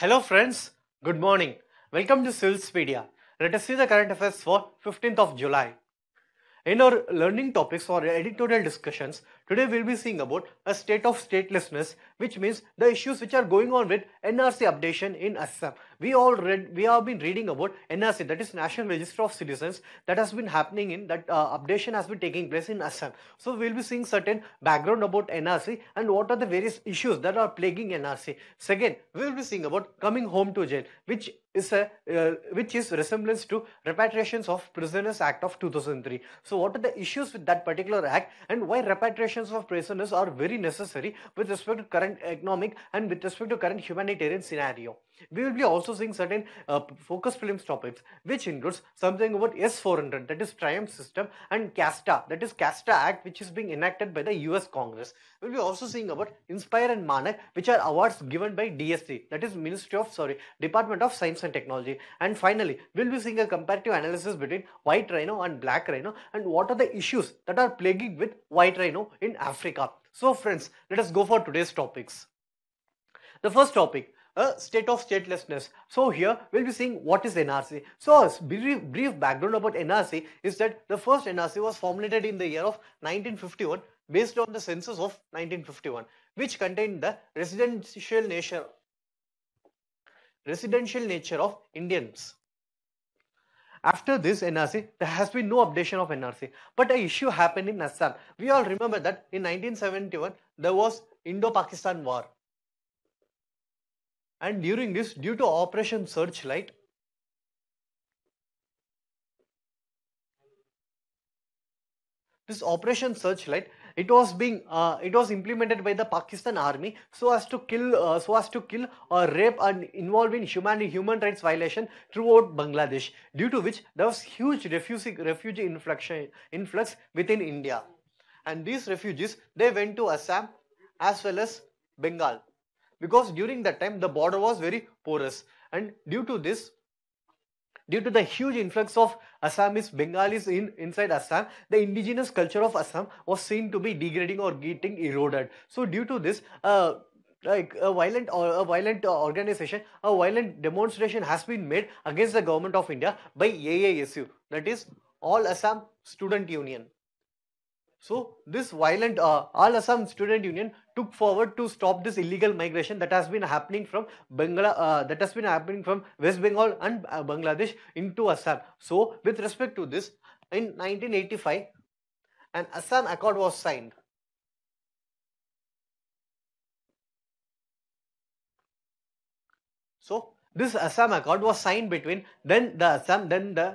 Hello friends, good morning. Welcome to Civilspedia. Let us see the current affairs for 15th of July. In our learning topics or editorial discussions, today we'll be seeing about a state of statelessness, which means the issues which are going on with NRC updation in Assam. We have been reading about NRC, that is National Register of Citizens, that has been happening in that updation has been taking place in Assam. So we'll be seeing certain background about NRC and what are the various issues that are plaguing NRC. Second, we will be seeing about coming home to jail, which is resemblance to Repatriations of Prisoners Act of 2003. So what are the issues with that particular act and why repatriations of prisoners are very necessary with respect to current economic and with respect to current humanitarian scenario. We will be also seeing certain focus prelims topics, which includes something about S400, that is Triumph system, and CAASTA, that is CAASTA Act, which is being enacted by the US Congress. We will be also seeing about Inspire and Manak, which are awards given by DSC, that is Department of Science and Technology. And finally, we will be seeing a comparative analysis between white rhino and black rhino and what are the issues that are plaguing with white rhino in Africa. So friends, let us go for today's topics. The first topic, a state of statelessness. So here we'll be seeing what is NRC. So a brief background about NRC is that the first NRC was formulated in the year of 1951 based on the census of 1951, which contained the residential nature of Indians. After this NRC, there has been no updation of NRC. But an issue happened in Assam. We all remember that in 1971, there was Indo-Pakistan War. And during this, due to Operation Searchlight, it was implemented by the Pakistan army so as to kill or rape and involve in human rights violation throughout Bangladesh, due to which there was huge refugee influx within India. And these refugees, they went to Assam as well as Bengal, because during that time the border was very porous, and due to the huge influx of Assamese, Bengalis inside Assam, the indigenous culture of Assam was seen to be degrading or getting eroded. So due to this, like a violent demonstration has been made against the government of India by AASU, that is All Assam Student Union. So this violent All Assam Student Union took forward to stop this illegal migration that has been happening from West Bengal and Bangladesh into Assam. So with respect to this, in 1985, an Assam Accord was signed. So this Assam Accord was signed between the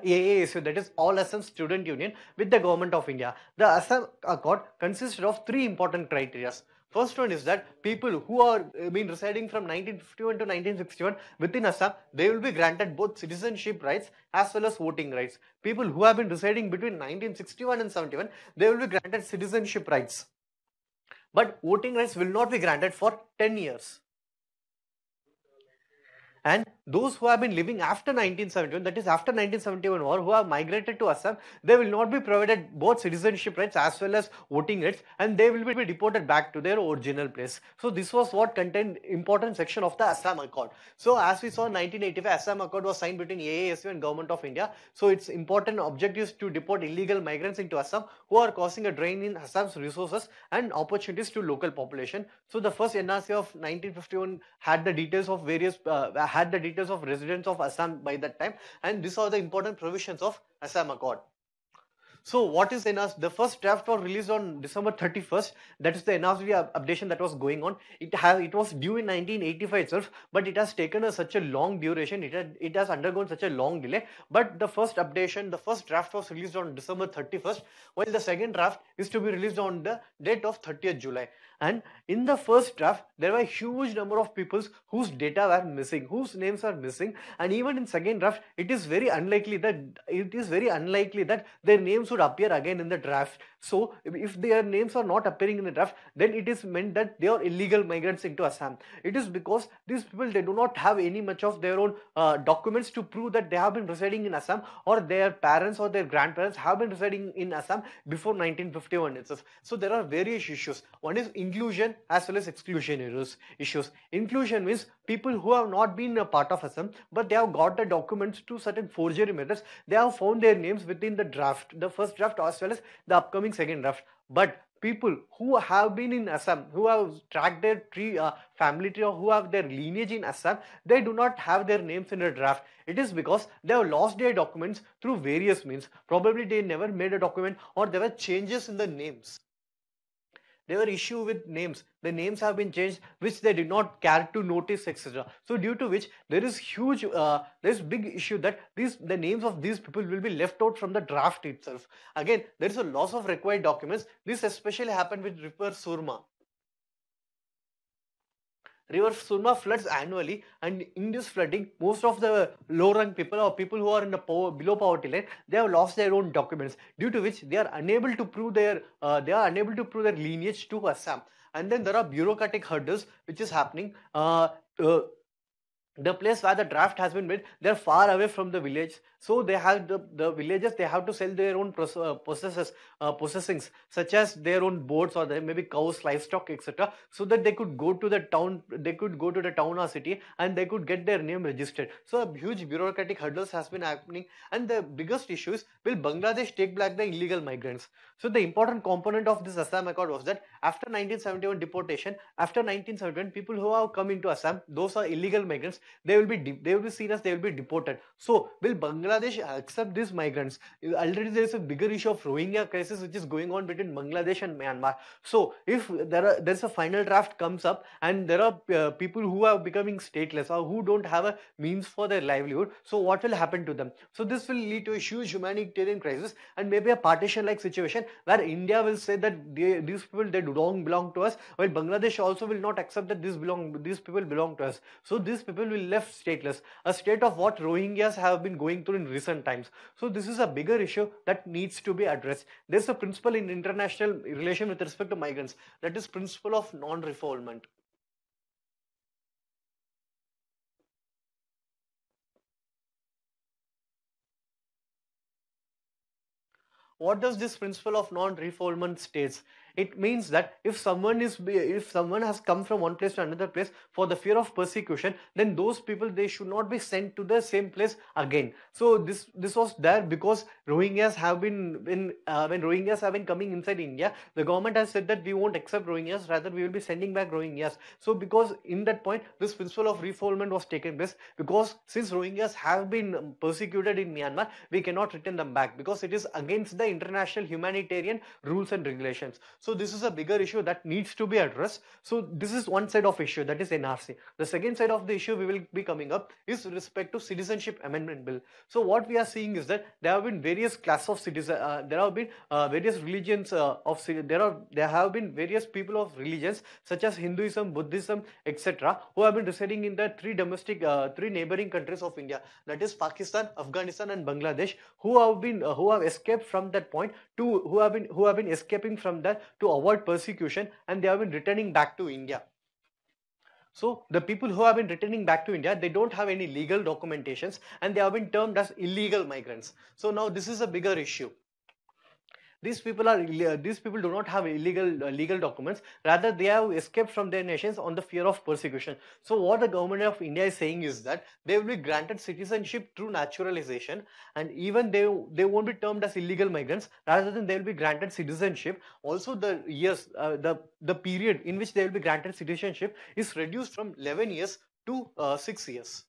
AASU, that is All Assam Student Union, with the government of India. The Assam Accord consisted of three important criteria. First one is that people who are residing from 1951 to 1961 within Assam, they will be granted both citizenship rights as well as voting rights. People who have been residing between 1961 and 71, they will be granted citizenship rights. But voting rights will not be granted for 10 years. And those who have been living after 1971, that is after 1971 war, who have migrated to Assam, they will not be provided both citizenship rights as well as voting rights, and they will be deported back to their original place. So this was what contained important section of the Assam Accord. So as we saw in 1985, Assam Accord was signed between AASU and Government of India. So its important objective is to deport illegal migrants into Assam who are causing a drain in Assam's resources and opportunities to local population. So the first NRC of 1951 had the details of residents of Assam by that time, and these are the important provisions of Assam Accord. So what is NRC? The first draft was released on December 31st. That is the NRC updation that was going on. It was due in 1985 itself, but it has taken such a long duration. It has undergone such a long delay. But the first draft was released on December 31st, while the second draft is to be released on the date of 30th July. And in the first draft, there were a huge number of people whose data were missing, whose names are missing, and even in second draft, it is very unlikely that their names would should appear again in the draft. So if their names are not appearing in the draft, then it is meant that they are illegal migrants into Assam. It is because these people, they do not have any much of their own documents to prove that they have been residing in Assam, or their parents or their grandparents have been residing in Assam before 1951 itself. So there are various issues. One is inclusion as well as exclusion issues. Inclusion means people who have not been a part of Assam, but they have got the documents to certain forgery methods. They have found their names within the draft, the first draft as well as the upcoming second draft. But people who have been in Assam, who have tracked their family tree, or who have their lineage in Assam, they do not have their names in a draft. It is because they have lost their documents through various means. Probably they never made a document, or there were changes in the names. There were issue with names. The names have been changed, which they did not care to notice, etc. So due to which there is huge, there is big issue that the names of these people will be left out from the draft itself. Again, there is a loss of required documents. This especially happened with River Surma. River Surma floods annually, and in this flooding, most of the low-rank people, or people who are in the below poverty line, they have lost their own documents, due to which they are unable to prove their lineage to Assam. And then there are bureaucratic hurdles which is happening. The place where the draft has been made, they're far away from the village, so they have the villagers, they have to sell their own possessings, such as their own boats, or maybe cows, livestock, etc., so that they could go to the town, or city, and they could get their name registered. So a huge bureaucratic hurdles has been happening. And the biggest issue is, will Bangladesh take back the illegal migrants? So the important component of this Assam Accord was that after 1971 deportation, after 1971, people who have come into Assam, those are illegal migrants, they will be seen as they will be deported. So will Bangladesh accept these migrants? Already there is a bigger issue of Rohingya crisis which is going on between Bangladesh and Myanmar. So if there's a final draft comes up, and there are people who are becoming stateless, or who don't have a means for their livelihood, so what will happen to them? So this will lead to a huge humanitarian crisis, and maybe a partition like situation where India will say that these people, they don't belong to us, while Bangladesh also will not accept that these people belong to us. So these people will left stateless, a state of what Rohingyas have been going through in recent times. So this is a bigger issue that needs to be addressed. There's a principle in international relation with respect to migrants, that is principle of non-refoulement. What does this principle of non-refoulement states? It means that if someone has come from one place to another place for the fear of persecution, then those people, they should not be sent to the same place again. So this was there because Rohingyas have been when Rohingyas have been coming inside India, the government has said that we won't accept Rohingyas, rather we will be sending back Rohingyas. So because in that point this principle of refoulement was taken place, because since Rohingyas have been persecuted in Myanmar, we cannot return them back because it is against the international humanitarian rules and regulations. So this is a bigger issue that needs to be addressed. So this is one side of issue, that is NRC. The second side of the issue we will be coming up is with respect to Citizenship Amendment Bill. So what we are seeing is that there have been various classes of citizens, there have been various religions there have been various people of religions such as Hinduism, Buddhism, etc., who have been residing in the three neighboring countries of India, that is Pakistan, Afghanistan and Bangladesh, who have escaped from that point to who have been escaping from that to avoid persecution, and they have been returning back to India. So the people who have been returning back to India, they don't have any legal documentations, and they have been termed as illegal migrants. So now this is a bigger issue. These people do not have legal documents, rather they have escaped from their nations on the fear of persecution. So what the government of India is saying is that they will be granted citizenship through naturalization, and even they won't be termed as illegal migrants, rather than they will be granted citizenship. Also the years, the period in which they will be granted citizenship is reduced from 11 years to 6 years.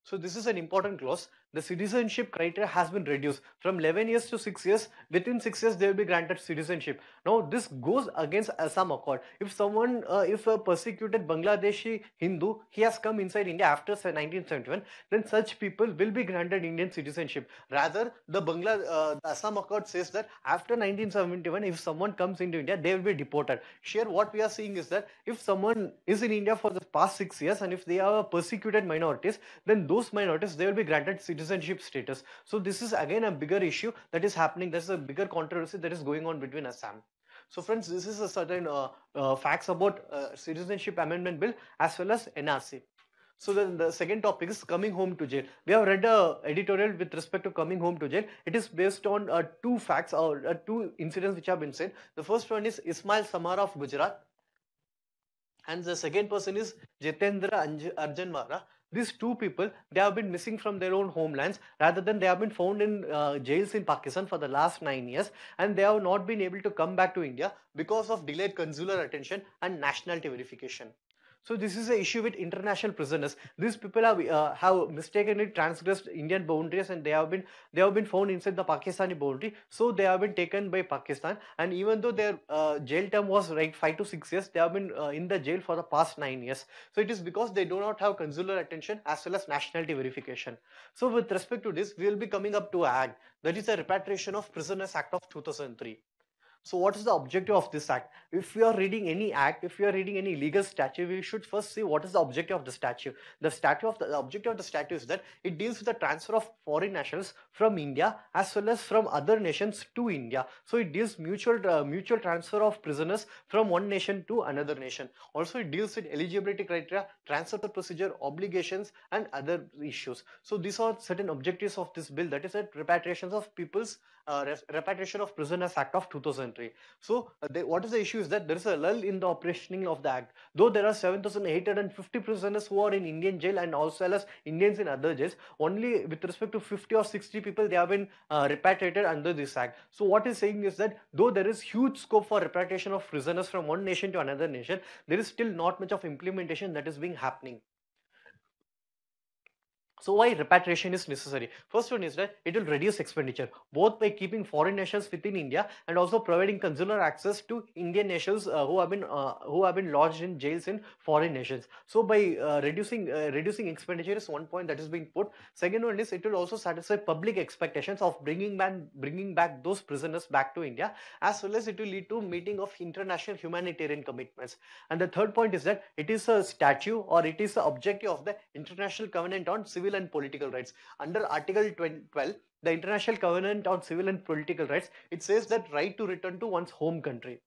So this is an important clause. The citizenship criteria has been reduced from 11 years to 6 years. Within 6 years, they will be granted citizenship. Now, this goes against Assam Accord. If a persecuted Bangladeshi Hindu, he has come inside India after 1971, then such people will be granted Indian citizenship. Rather, the Assam Accord says that after 1971, if someone comes into India, they will be deported. Here, what we are seeing is that if someone is in India for the past 6 years, and if they are persecuted minorities, then those minorities, they will be granted citizenship citizenship status. So this is again a bigger issue that is happening. There's a bigger controversy that is going on between Assam. So friends, this is a certain facts about citizenship amendment bill as well as NRC. So then the second topic is coming home to jail. We have read a editorial with respect to coming home to jail. It is based on two facts or two incidents which have been said. The first one is Ismail Samara of Gujarat, and the second person is Jitendra Arjanwara. These two people, they have been missing from their own homelands, rather than they have been found in jails in Pakistan for the last 9 years, and they have not been able to come back to India because of delayed consular attention and nationality verification. So this is an issue with international prisoners. These people have mistakenly transgressed Indian boundaries, and they have been found inside the Pakistani boundary. So they have been taken by Pakistan, and even though their jail term was like 5 to 6 years, they have been in the jail for the past 9 years. So it is because they do not have consular attention as well as nationality verification. So with respect to this, we will be coming up to an act, that is the Repatriation of Prisoners Act of 2003. So what is the objective of this act? If we are reading any act, if we are reading any legal statute, we should first see what is the objective of the statute. The objective of the statute is that it deals with the transfer of foreign nationals from India as well as from other nations to India. So it deals mutual transfer of prisoners from one nation to another nation. Also it deals with eligibility criteria, transfer procedure, obligations, and other issues. So these are certain objectives of this bill, that is that Repatriation of Prisoners Act of 2003. So what is the issue is that there is a lull in the operationing of the act. Though there are 7,850 prisoners who are in Indian jail and also as Indians in other jails, only with respect to 50 or 60 people they have been repatriated under this act. So what is saying is that though there is huge scope for repatriation of prisoners from one nation to another nation, there is still not much of implementation that is being happening. So why repatriation is necessary? First one is that it will reduce expenditure, both by keeping foreign nationals within India and also providing consular access to Indian nationals who have been lodged in jails in foreign nations. So by reducing expenditure is one point that is being put. Second one is it will also satisfy public expectations of bringing back those prisoners back to India, as well as it will lead to meeting of international humanitarian commitments. And the third point is that it is a statute, or it is the objective of the International Covenant on Civil and Political Rights. Under Article 12, the International Covenant on Civil and Political Rights, it says that right to return to one's home country.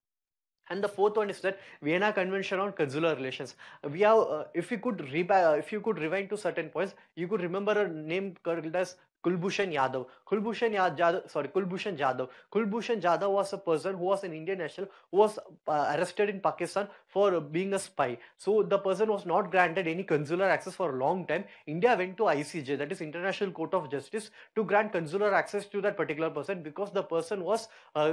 And the fourth one is that Vienna Convention on Consular Relations. We have, if you could rewind to certain points, you could remember a name called as Kulbhushan Yadav. Kulbhushan Jadhav. Kulbhushan Jadhav was a person who was an Indian national who was arrested in Pakistan for being a spy. So the person was not granted any consular access for a long time. India went to ICJ, that is International Court of Justice, to grant consular access to that particular person because the person was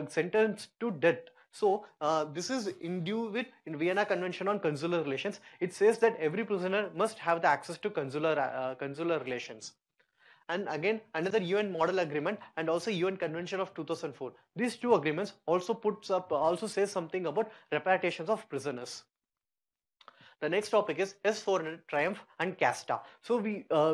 sentenced to death. So this is in Vienna Convention on Consular Relations. It says that every prisoner must have the access to consular relations. And again, another UN Model Agreement and also UN Convention of 2004. These two agreements also says something about repatriations of prisoners. The next topic is S400, Triumph, and CAASTA. So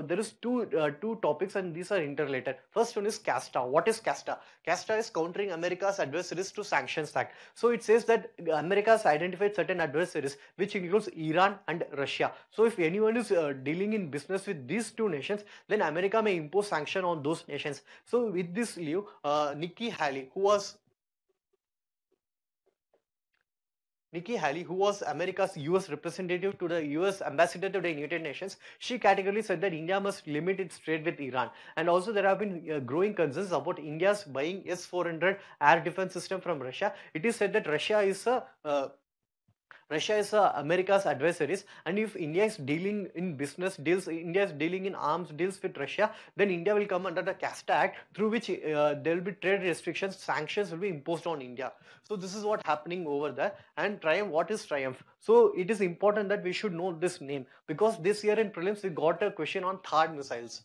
there is two topics, and these are interrelated. First one is CAASTA. What is CAASTA? CAASTA is Countering America's Adversaries to Sanctions Act. So it says that America has identified certain adversaries, which includes Iran and Russia. So if anyone is dealing in business with these two nations, then America may impose sanction on those nations. So with this lieu, Nikki Haley, who was America's US representative to the US ambassador to the United Nations, she categorically said that India must limit its trade with Iran. And also there have been growing concerns about India's buying S-400 air defense system from Russia. It is said that Russia is America's adversaries, and if India is dealing in business deals, India is dealing in arms deals with Russia, then India will come under the CAASTA Act, through which there will be trade restrictions, sanctions will be imposed on India. So this is what happening over there. And Triumph, what is Triumph? So it is important that we should know this name, because this year in prelims we got a question on THAAD missiles.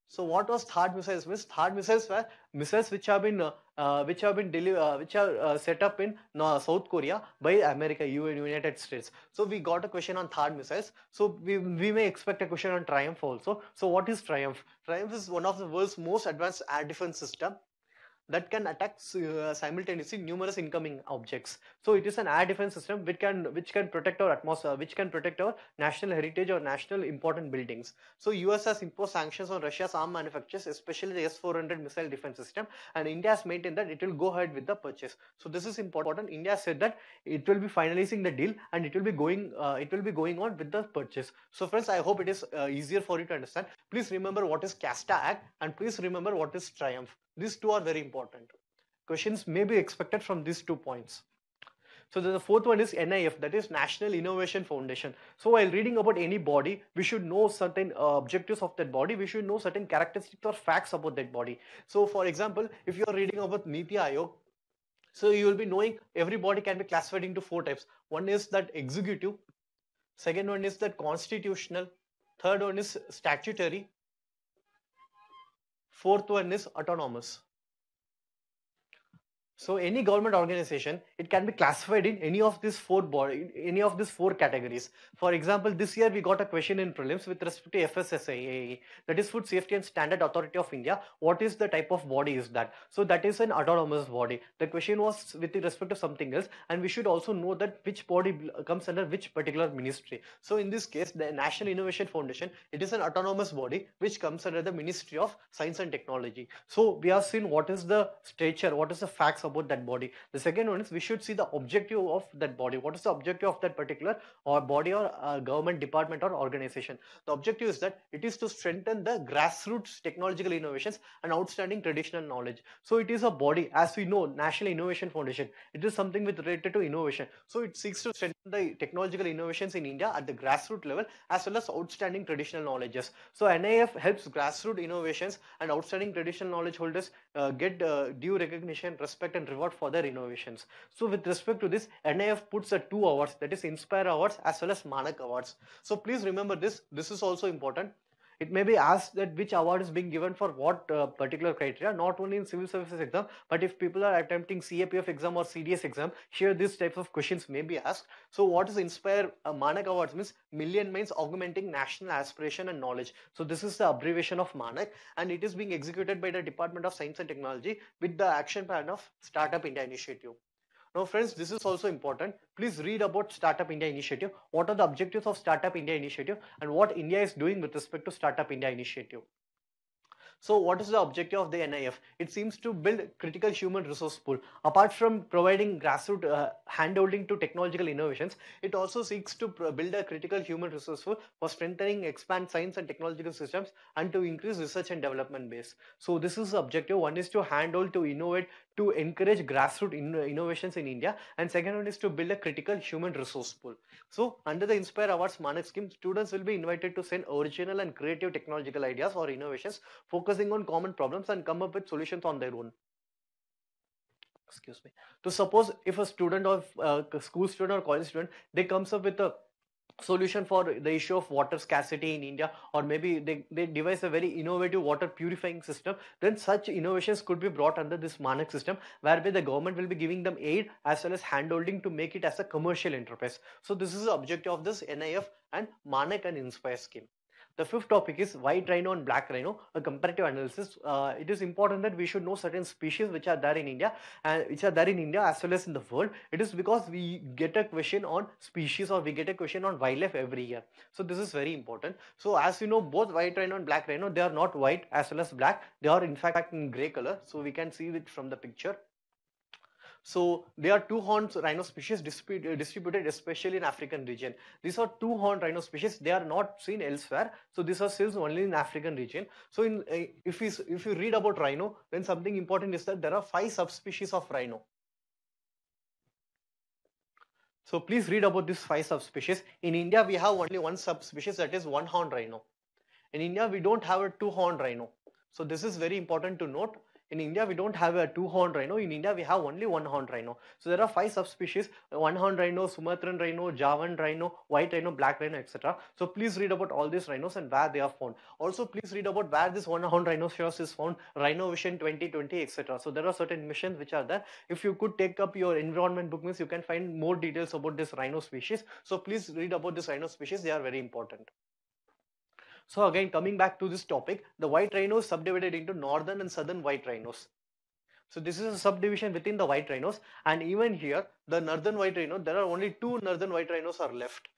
So what was THAAD missiles? THAAD missiles were missiles which are set up in South Korea by America, United States. So we got a question on THAAD missiles. So we may expect a question on Triumph also. So what is Triumph? Triumph is one of the world's most advanced air defense system. that can attack simultaneously numerous incoming objects. So it is an air defense system which can protect our atmosphere, which can protect our national heritage or national important buildings. So US has imposed sanctions on Russia's arm manufacturers, especially the S-400 missile defense system, and India has maintained that it will go ahead with the purchase. So this is important. India said that it will be finalizing the deal and it will be going on with the purchase. So friends, I hope it is easier for you to understand. Please remember what is CAASTA Act and please remember what is Triumph. These two are very important. Questions may be expected from these 2 points. So the fourth one is NIF, that is National Innovation Foundation. So while reading about any body, we should know certain objectives of that body. We should know certain characteristics or facts about that body. So for example, if you are reading about Niti Aayog, so you will be knowing every body can be classified into 4 types. One is that executive, second one is that constitutional, third one is statutory, fourth one is autonomous. So any government organization, it can be classified in any of these 4 categories. For example, this year we got a question in prelims with respect to FSSAI, that is Food Safety and Standard Authority of India. What is the type of body is that? So that is an autonomous body. The question was with respect to something else, and we should also know that which body comes under which particular ministry. So in this case, the National Innovation Foundation, it is an autonomous body which comes under the Ministry of Science and Technology. So we have seen what is the stature, what is the facts about that body. The second one is we should see the objective of that body. What is the objective of that particular or body or government department or organization? The objective is that it is to strengthen the grassroots technological innovations and outstanding traditional knowledge. So it is a body, as we know, National Innovation Foundation. It is something with related to innovation. So it seeks to strengthen the technological innovations in India at the grassroots level as well as outstanding traditional knowledges. So NIF helps grassroots innovations and outstanding traditional knowledge holders get due recognition, respect and reward for their innovations. So with respect to this, NIF puts 2 awards, that is Inspire Awards as well as Manak Awards. So please remember this is also important. It may be asked that which award is being given for what particular criteria, not only in civil services exam, but if people are attempting CAPF exam or CDS exam, here these types of questions may be asked. So what is Inspire Manak Awards means Million Minds Augmenting National Aspiration and Knowledge. So this is the abbreviation of Manak, and it is being executed by the Department of Science and Technology with the action plan of Startup India Initiative. Now friends, this is also important. Please read about Startup India Initiative. What are the objectives of Startup India Initiative and what India is doing with respect to Startup India Initiative? So what is the objective of the NIF? It seems to build critical human resource pool. Apart from providing grassroots handholding to technological innovations, it also seeks to build a critical human resource pool for strengthening, expand science and technological systems and to increase research and development base. So this is the objective. One is to handhold, to innovate, to encourage grassroots innovations in India, and second one is to build a critical human resource pool. So under the Inspire Awards Manak scheme, students will be invited to send original and creative technological ideas or innovations focusing on common problems and come up with solutions on their own. Excuse me. To suppose if a student or a school student or college student, they comes up with a solution for the issue of water scarcity in India, or maybe they devise a very innovative water purifying system, then such innovations could be brought under this Manak system, whereby the government will be giving them aid as well as handholding to make it as a commercial enterprise. So this is the objective of this NIF and Manak and Inspire scheme. The fifth topic is white rhino and black rhino, a comparative analysis. It is important that we should know certain species which are there in India and which are there in India as well as in the world. It is because we get a question on species or we get a question on wildlife every year. So this is very important. So as you know, both white rhino and black rhino, they are not white as well as black. They are in fact in gray color. So we can see it from the picture. So they are two-horned rhino species distributed especially in African region. These are two-horned rhino species. They are not seen elsewhere. So these are seen only in African region. So in if you read about rhino, then something important is that there are 5 subspecies of rhino. So please read about these 5 subspecies. In India, we have only one subspecies, that is one-horned rhino. In India, we don't have a two-horned rhino. So this is very important to note. In India, we don't have a two-horned rhino. In India, we have only one-horned rhino. So there are 5 subspecies: one-horned rhino, Sumatran rhino, Javan rhino, white rhino, black rhino, etc. So please read about all these rhinos and where they are found. Also, please read about where this one-horned rhinoceros is found, Rhino Vision 2020, etc. So there are certain missions which are there. If you could take up your environment book, means you can find more details about this rhino species. So please read about this rhino species. They are very important. So again, coming back to this topic, the white rhino is subdivided into northern and southern white rhinos. So this is a subdivision within the white rhinos, and even here, the northern white rhino, there are only two northern white rhinos are left.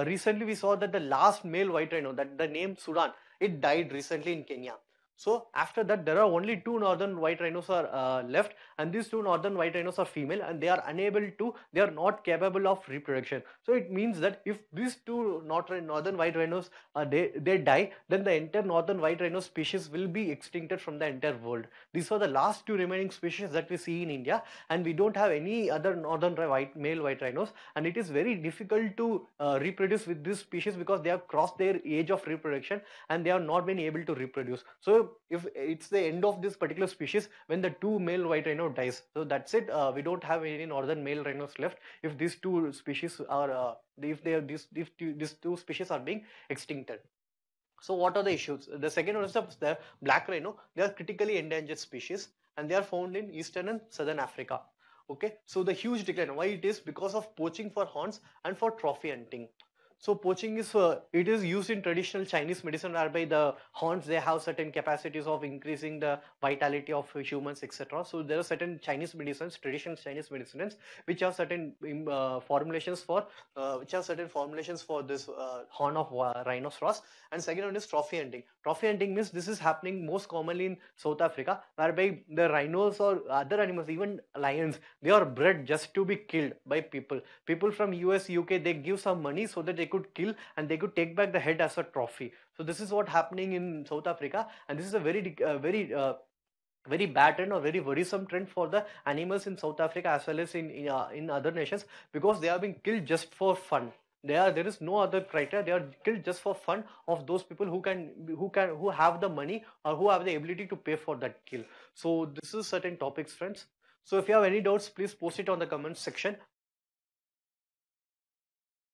Recently, we saw that the last male white rhino, that the name Sudan, it died recently in Kenya. So after that, there are only two northern white rhinos are left, and these two northern white rhinos are female, and they are unable to, they are not capable of reproduction. So it means that if these two northern white rhinos they die, then the entire northern white rhino species will be extincted from the entire world. These are the last two remaining species that we see in India, and we don't have any other northern male white rhinos, and it is very difficult to reproduce with this species because they have crossed their age of reproduction and they have not been able to reproduce. So if it's the end of this particular species when the two male white rhino dies, so that's it. We don't have any northern male rhinos left if these two species are if they are these two species are being extincted. So what are the issues? The second one is the black rhino. They are critically endangered species, and they are found in eastern and southern Africa. Okay, so the huge decline, why it is? Because of poaching for horns and for trophy hunting. So poaching is it is used in traditional Chinese medicine, whereby the horns, they have certain capacities of increasing the vitality of humans, etc. So there are certain Chinese medicines, traditional Chinese medicines, which have certain formulations for this horn of rhinoceros. And second one is trophy hunting. Trophy hunting means this is happening most commonly in South Africa, whereby the rhinos or other animals, even lions, they are bred just to be killed by people. People from US, UK, they give some money so that they could kill and they could take back the head as a trophy. So this is what happening in South Africa, and this is a very bad trend or very worrisome trend for the animals in South Africa as well as in other nations, because they are being killed just for fun. There is no other criteria. They are killed just for fun of those people who have the money or who have the ability to pay for that kill. So this is certain topics, friends. So if you have any doubts, please post it on the comment section.